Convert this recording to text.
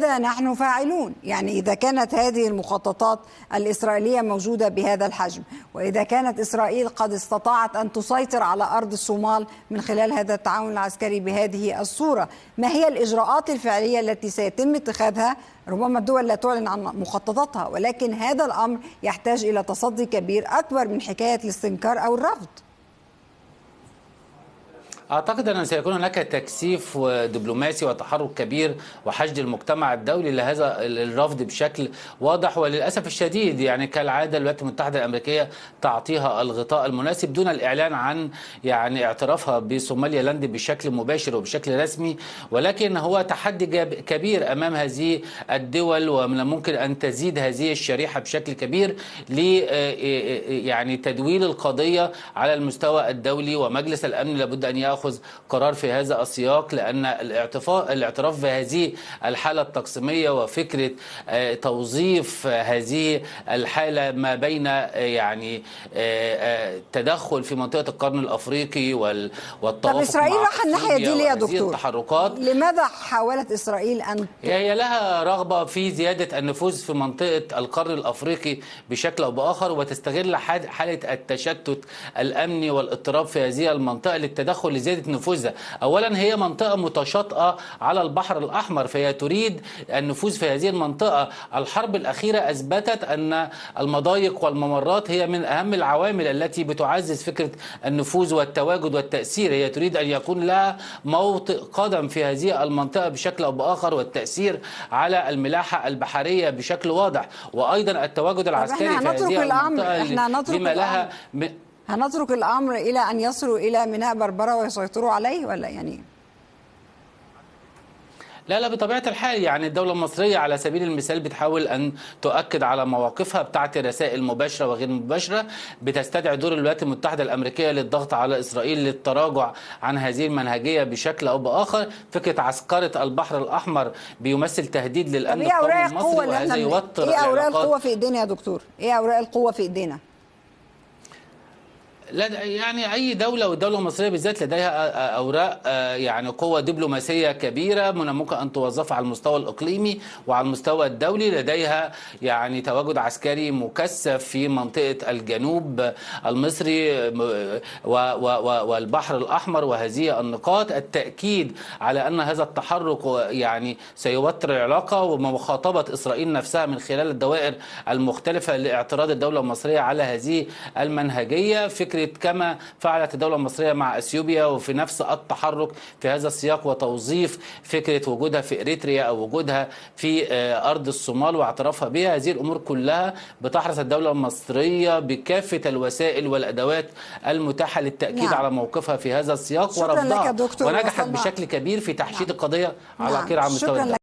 نحن فاعلون. يعني إذا كانت هذه المخططات الإسرائيلية موجودة بهذا الحجم، وإذا كانت إسرائيل قد استطاعت أن تسيطر على أرض الصومال من خلال هذا التعاون العسكري بهذه الصورة، ما هي الإجراءات الفعلية التي سيتم اتخاذها؟ ربما الدول لا تعلن عن مخططاتها، ولكن هذا الأمر يحتاج إلى تصدي كبير أكبر من حكاية الاستنكار أو الرفض. أعتقد أن سيكون هناك تكثيف دبلوماسي وتحرك كبير وحشد المجتمع الدولي لهذا الرفض بشكل واضح، وللأسف الشديد يعني كالعادة الولايات المتحدة الأمريكية تعطيها الغطاء المناسب دون الإعلان عن يعني اعترافها بصوماليا لاند بشكل مباشر وبشكل رسمي، ولكن هو تحدي كبير أمام هذه الدول، ومن الممكن أن تزيد هذه الشريحة بشكل كبير ل يعني تدويل القضية على المستوى الدولي، ومجلس الأمن لابد أن يأخذ قرار في هذا السياق، لأن الاعتراف بهذه الحالة التقسيمية وفكرة توظيف هذه الحالة ما بين يعني تدخل في منطقة القرن الأفريقي والتوافق. طب إسرائيل راح الناحية دي ليه يا دكتور؟ التحركات لماذا حاولت إسرائيل أن هي لها رغبة في زيادة النفوذ في منطقة القرن الأفريقي بشكل أو بآخر، وتستغل حالة التشتت الأمني والاضطراب في هذه المنطقة للتدخل لزيادة نفوذها. أولا هي منطقة متشاطئة على البحر الأحمر، فهي تريد النفوذ في هذه المنطقة. الحرب الأخيرة أثبتت أن المضايق والممرات هي من أهم العوامل التي بتعزز فكرة النفوذ والتواجد والتأثير. هي تريد أن يكون لها موطئ قدم في هذه المنطقة بشكل أو بآخر، والتأثير على الملاحة البحرية بشكل واضح، وأيضا التواجد العسكري في هذه المنطقة لما لها هنترك الأمر إلى أن يصلوا إلى ميناء بربرة ويسيطروا عليه، ولا يعني؟ لا بطبيعة الحال يعني الدولة المصرية على سبيل المثال بتحاول أن تؤكد على مواقفها، بتاعت رسائل مباشرة وغير مباشرة، بتستدعي دور الولايات المتحدة الأمريكية للضغط على إسرائيل للتراجع عن هذه المنهجية بشكل أو بآخر. فكرة عسكرة البحر الأحمر بيمثل تهديد للأمن القومي المصري، وهذا يوتر إيه أوراق القوة في إيدينا يا دكتور؟ إيه أوراق القوة في إيدينا؟ لا يعني أي دولة، والدولة المصرية بالذات لديها أوراق يعني قوة دبلوماسية كبيرة من ممكن أن توظفها على المستوى الإقليمي وعلى المستوى الدولي. لديها يعني تواجد عسكري مكثف في منطقة الجنوب المصري والبحر الأحمر، وهذه النقاط التأكيد على أن هذا التحرك يعني سيوتر العلاقة، ومخاطبة إسرائيل نفسها من خلال الدوائر المختلفة لاعتراض الدولة المصرية على هذه المنهجية. فكرة كما فعلت الدولة المصرية مع أثيوبيا، وفي نفس التحرك في هذا السياق وتوظيف فكرة وجودها في إريتريا أو وجودها في أرض الصومال واعترافها بها. هذه الأمور كلها بتحرص الدولة المصرية بكافة الوسائل والأدوات المتاحة للتأكيد على موقفها في هذا السياق ورفضها، ونجحت بشكل كبير في تحشيد القضية على غير على مستوى الدولة.